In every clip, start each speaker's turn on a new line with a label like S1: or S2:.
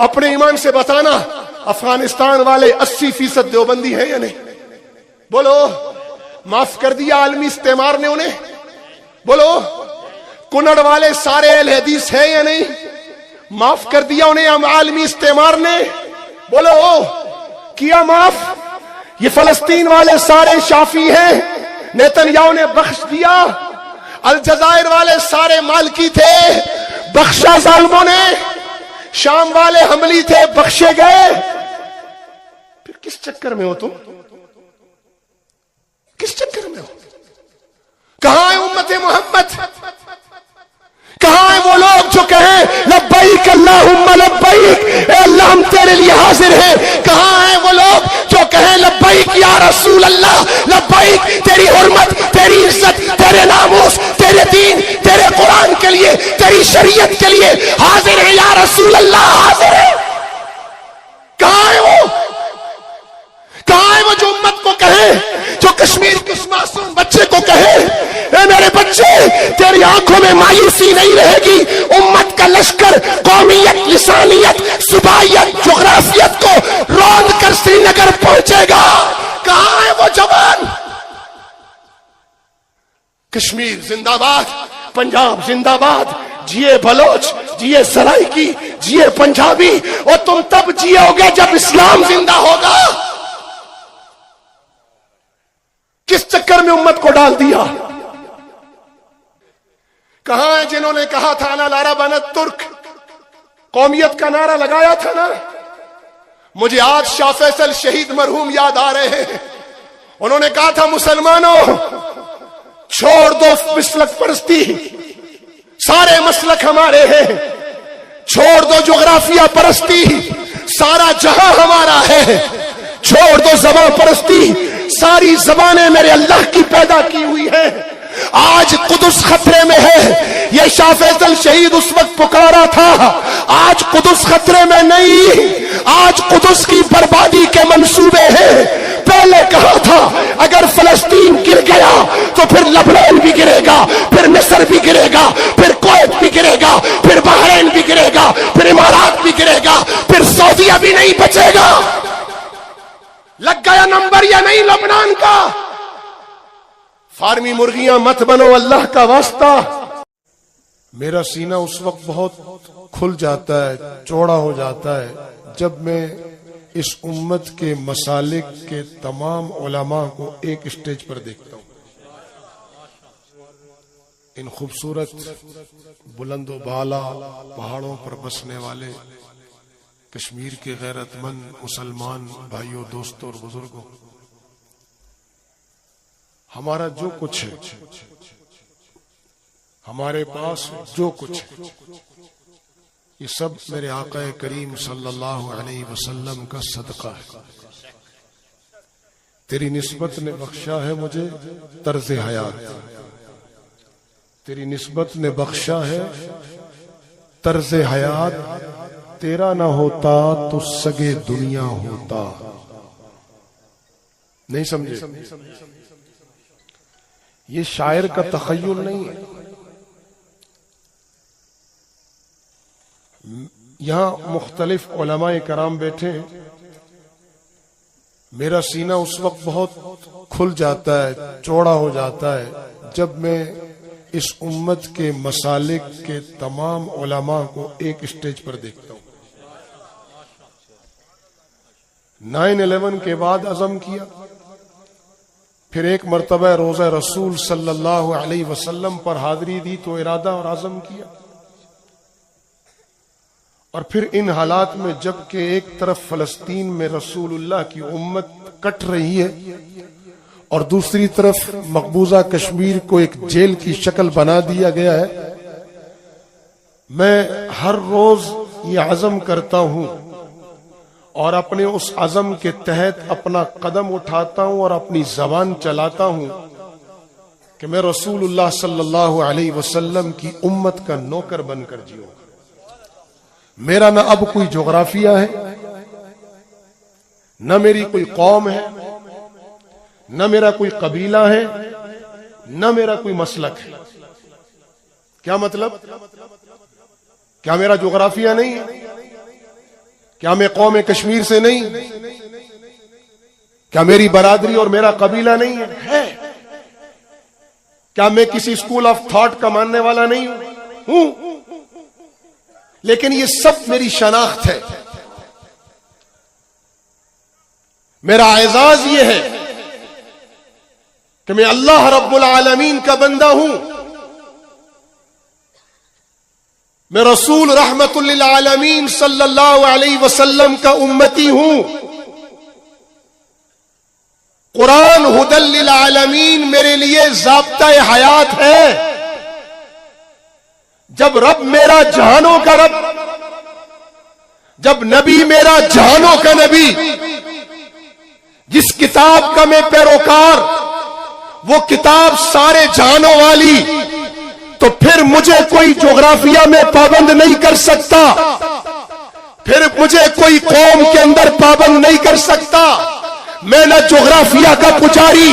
S1: اپنے ایمان سے بتانا افغانستان والے 80% دیوبندی ہیں یا نہیں؟ بولو. معاف کر دیا عالمی استعمار نے انہیں؟ بولو. کنڑ والے سارے اہل حدیث ہیں یا نہیں؟ معاف کر دیا انہیں عالمی استعمار نے؟ بولو. کیا معاف؟ یہ فلسطین والے سارے شافی ہیں، نیتنیاہو نے بخش دیا. الجزائر والے سارے مالکی تھے، بخشا ظالموں نے. شام والے حملی تھے، بخشے گئے. پھر کس چکر میں ہو تم؟ کس چکر میں ہو؟ کہاں ہے امت محمد؟ کہاں ہیں وہ لوگ جو کہیں لبیک اللہم لبیک، اے اللہ ہم تیرے لیے حاضر ہیں؟ کہاں ہیں وہ لوگ جو کہیں لبیک یا رسول اللہ، لبیک تیری حرمت، تیری عزت، تیرے ناموس، تیرے دین، تیرے قرآن کے لیے، تیری شریعت کے لیے حاضر ہیں یا رسول اللہ، حاضر ہیں؟ کہاں ہیں وہ؟ کہاں ہیں وہ جو امت کو کہیں، جو کشمیر کے اس معصوم بچے کو کہے اے میرے بچے تیری آنکھوں میں مایوسی نہیں رہے گی، امت کا لشکر قومیت، لسانیت، صوبائیت، جغرافیت کو روند کر سری نگر پہنچے گا؟ کہاں ہے وہ جوان؟ کشمیر زندہ باد، پنجاب زندہ باد، جیے بلوچ، جیے سرائکی، جیے پنجابی. اور تم تب جیو گے جب اسلام زندہ ہوگا. کس چکر میں امت کو ڈال دیا؟ کہاں ہیں جنہوں نے کہا تھا انا العرب انا الترک، قومیت کا نعرہ لگایا تھا نا؟ مجھے آج شاہ فیصل شہید مرحوم یاد آ رہے ہیں. انہوں نے کہا تھا مسلمانوں چھوڑ دو مسلک پرستی، سارے مسلک ہمارے ہیں. چھوڑ دو جغرافیہ پرستی، سارا جہاں ہمارا ہے. چھوڑ دو زبان پرستی، ساری زبانیں میرے اللہ کی پیدا کی ہوئی ہیں. آج قدس خطرے میں ہے. یہ شاہ فیصل شہید اس وقت پکارا تھا، آج قدس خطرے میں نہیں، آج قدس کی بربادی کے منصوبے ہیں. پہلے کہا تھا اگر فلسطین گر گیا تو پھر لبنان بھی گرے گا، پھر مصر بھی گرے گا، پھر کویت بھی گرے گا، پھر بحرین بھی گرے گا، پھر امارات بھی گرے گا، پھر سعودیہ بھی نہیں بچے گا. لگ گیا نمبر یا نہیں لبنان کا؟ فارمی مرغیاں مت بنو اللہ کا واسطہ. میرا سینہ اس وقت بہت کھل جاتا ہے، چوڑا ہو جاتا ہے جب میں اس امت کے مسالک کے تمام علماء کو ایک اسٹیج پر دیکھتا ہوں. ان خوبصورت بلند و بالا پہاڑوں پر بسنے والے کشمیر کے غیرت مند مسلمان بھائیوں، دوستوں اور بزرگوں، ہمارا جو کچھ ہے، ہمارے پاس جو کچھ ہے، یہ سب میرے آقا کریم صلی اللہ علیہ وسلم کا صدقہ ہے. تیری نسبت نے بخشا ہے مجھے طرز حیات، تیری نسبت نے بخشا ہے طرز حیات. تیرا نہ ہوتا تو سگے دنیا ہوتا. نہیں سمجھے؟ یہ شاعر کا تخیل نہیں ہے. یہاں مختلف علماء کرام بیٹھے ہیں. میرا سینہ اس وقت بہت کھل جاتا ہے، چوڑا ہو جاتا ہے جب میں اس امت کے مسالک کے تمام علماء کو ایک اسٹیج پر دیکھتا ہوں. 9/11 کے بعد عزم کیا، پھر ایک مرتبہ روزہ رسول صلی اللہ علیہ وسلم پر حاضری دی تو ارادہ اور عزم کیا. اور پھر ان حالات میں جب کہ ایک طرف فلسطین میں رسول اللہ کی امت کٹ رہی ہے اور دوسری طرف مقبوضہ کشمیر کو ایک جیل کی شکل بنا دیا گیا ہے، میں ہر روز یہ عزم کرتا ہوں اور اپنے اس عزم کے تحت اپنا قدم اٹھاتا ہوں اور اپنی زبان چلاتا ہوں کہ میں رسول اللہ صلی اللہ علیہ وسلم کی امت کا نوکر بن کر جیوں. میرا نہ اب کوئی جغرافیہ ہے، نہ میری کوئی قوم ہے، نہ میرا کوئی قبیلہ ہے، نہ میرا کوئی مسلک ہے. کیا مطلب؟ کیا میرا جغرافیہ نہیں ہے؟ کیا میں قوم کشمیر سے نہیں؟ کیا میری برادری اور میرا قبیلہ نہیں ہے؟ کیا میں کسی اسکول آف تھاٹ کا ماننے والا نہیں ہوں؟ لیکن یہ سب میری شناخت ہے. میرا اعزاز یہ ہے کہ میں اللہ رب العالمین کا بندہ ہوں. میں رسول رحمت للعالمین صلی اللہ علیہ وسلم کا امتی ہوں. قرآن ہدی للعالمین میرے لیے ضابطہ حیات ہے. جب رب میرا جہانوں کا رب، جب نبی میرا جہانوں کا نبی، جس کتاب کا میں پیروکار، وہ کتاب سارے جہانوں والی، تو پھر مجھے کوئی جغرافیہ میں پابند نہیں کر سکتا، پھر مجھے کوئی قوم کے اندر پابند نہیں کر سکتا. میں نہ جغرافیہ کا پجاری،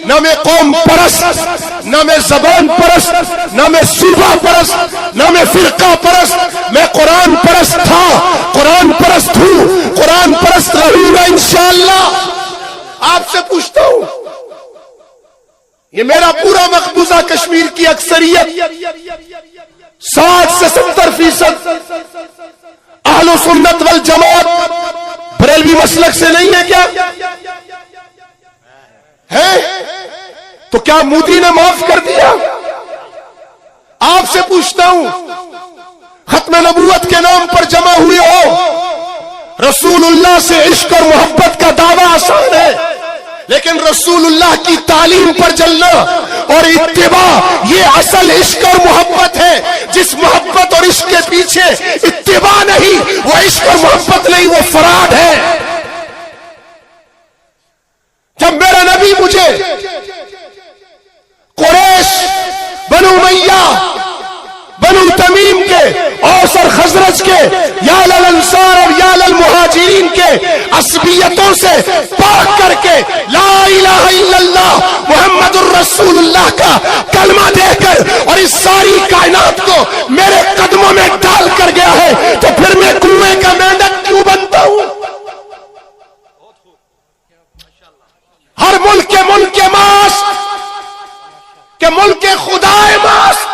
S1: نہ میں قوم پرست، نہ میں زبان پرست، نہ میں صوبہ پرست، نہ میں فرقہ پرست. میں قرآن پرست تھا، قرآن پرست ہوں، قرآن پرست رہوں گا انشاءاللہ. آپ سے پوچھتا ہوں، یہ میرا پورا مقبوضہ کشمیر کی اکثریت 60 سے 70% اہل سنت والجماعت بریلوی مسلک سے نہیں ہے کیا؟ ہے؟ تو کیا مودی نے معاف کر دیا؟ آپ سے پوچھتا ہوں، ختم نبوت کے نام پر جمع ہوئے ہو، رسول اللہ سے عشق اور محبت کا دعویٰ آسان ہے، لیکن رسول اللہ کی تعلیم پر چلنا اور اتباع یہ اصل عشق اور محبت ہے. جس محبت اور عشق کے پیچھے اتباع نہیں، وہ عشق اور محبت نہیں، وہ فراڈ ہے. جب میرا نبی مجھے قریش، بنو امیہ، بنو تمیم کے، اوس اور خزرج کے، یا للانصار اور یا للمہاجرین کے عصبیتوں سے پاک کر کے لا الہ الا اللہ محمد الرسول اللہ کا کلمہ دے کر اور اس ساری کائنات کو میرے قدموں میں ڈال کر گیا ہے، تو پھر میں کنویں کا مینڈک کیوں بنتا ہوں؟ ہر ملک کے ماسک کہ ملک کے خدائے ماسک.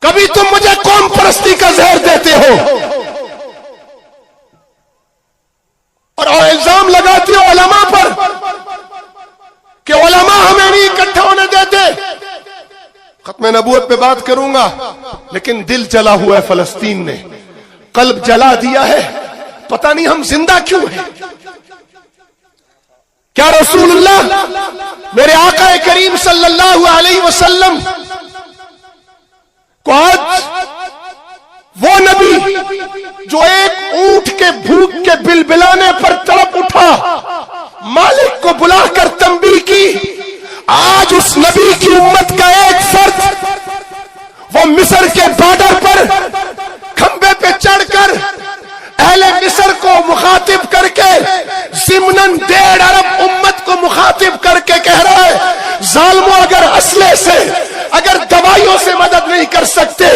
S1: کبھی تم مجھے قوم پرستی کا زہر دیتے ہو اور الزام لگاتے ہو علماء پر کہ علماء ہمیں نہیں اکٹھا ہونے دیتے. ختم نبوت پہ بات کروں گا، لیکن دل جلا ہوا ہے. فلسطین نے قلب جلا دیا ہے. پتہ نہیں ہم زندہ کیوں ہیں. کیا رسول اللہ میرے آقا کریم صلی اللہ علیہ وسلم کو آج وہ نبی جو ایک اونٹ کے بھوک کے بلبلانے پر تڑپ اٹھا، مالک کو بلا کر تنبیہ کی، آج اس نبی کی امت کا ایک فرد وہ مصر کے بارڈر پر کھمبے پہ چڑھ کر اہل مصر کو مخاطب کر کے ضمناً 1.5 ارب امت کو مخاطب کر کے کہہ رہا ہے، ظالموں اگر اسلحے سے، اگر دوائیوں سے مدد نہیں کر سکتے،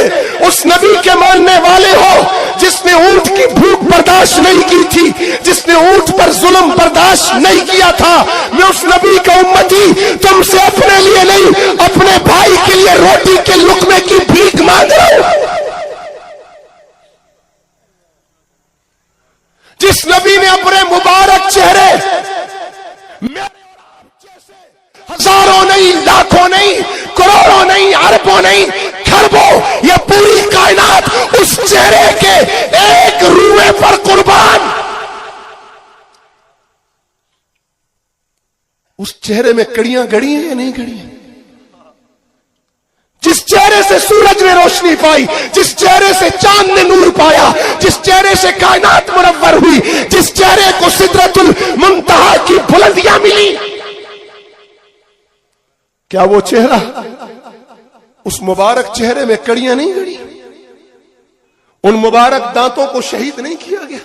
S1: اس نبی کے ماننے والے ہو جس نے اونٹ کی بھوک برداشت نہیں کی تھی، جس نے اونٹ پر ظلم برداشت نہیں کیا تھا، میں اس نبی کا امتی تم سے اپنے لیے نہیں، اپنے بھائی کے لیے روٹی کے لقمے کی بھیک مانگ رہا ہوں. جس نبی نے اپنے مبارک چہرے ہزاروں نہیں، لاکھوں نہیں، کروڑوں نہیں، اربوں نہیں، کھربوں، یہ پوری کائنات اس چہرے کے ایک روئے پر قربان. اس چہرے میں کڑیاں گڑی ہیں یا نہیں گڑی ہیں؟ جس چہرے سے سورج نے روشنی پائی، جس چہرے سے چاند نے نور پایا، جس چہرے سے کائنات منور ہوئی، جس چہرے کو سدرۃ المنتہا کی بلندیاں ملی، کیا وہ چہرہ، اس مبارک چہرے میں کڑیاں نہیں گڑی؟ ان مبارک دانتوں کو شہید نہیں کیا گیا؟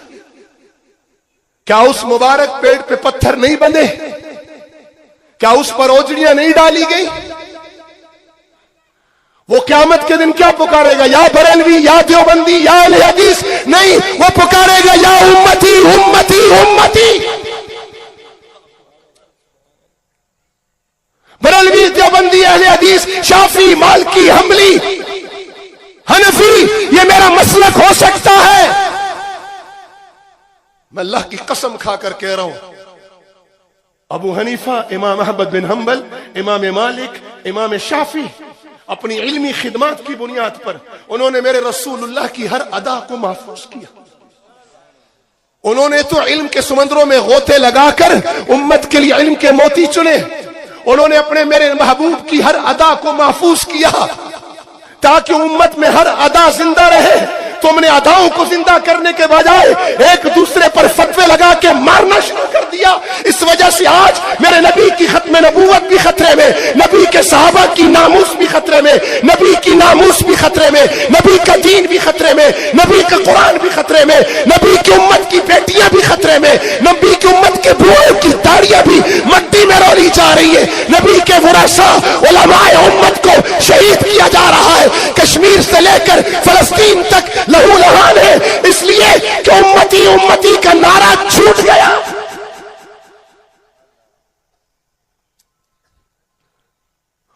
S1: کیا اس مبارک پیٹ پہ پتھر نہیں بندھے؟ کیا اس پر اوجڑیاں نہیں ڈالی گئی؟ وہ قیامت کے دن کیا پکارے گا؟ یا بریلوی، یا دیوبندی، یا اہل حدیث نہیں، وہ مالکی حنبلی حنفی یہ میرا مسلک ہو سکتا ہے؟ میں اللہ کی قسم کھا کر کہہ رہا ہوں، ابو حنیفہ، امام احمد بن حنبل، امام مالک، امام شافعی اپنی علمی خدمات کی بنیاد پر انہوں نے میرے رسول اللہ کی ہر ادا کو محفوظ کیا۔ انہوں نے تو علم کے سمندروں میں غوطے لگا کر امت کے لیے علم کے موتی چنے، انہوں نے اپنے میرے محبوب کی ہر ادا کو محفوظ کیا تاکہ امت میں ہر ادا زندہ رہے۔ تم نے اداؤں کو زندہ کرنے کے بجائے ایک دوسرے پر فتوے لگا کے مارنا شروع کر دیا۔ اس وجہ سے آج میرے نبی کی ختم نبوت بھی خطرے میں، نبی کے صحابہ کی ناموس بھی خطرے میں، نبی کی ناموس بھی خطرے میں، نبی کا دین بھی خطرے میں، نبی کا قرآن بھی خطرے میں، نبی کی امت کی بیٹیاں بھی خطرے میں، نبی کی امت کے بوڑھوں کی داڑیاں بھی مٹی میں رولی جا رہی ہے۔ نبی کے ورثاء علماء امت کو شہید کیا جا رہا ہے۔ کشمیر سے لے کر فلسطین تک لہو لہان ہے، اس لیے کہ امتی امتی کا نعرہ چھوٹ گیا۔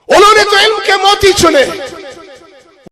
S1: انہوں نے تو علم کے موتی چنے۔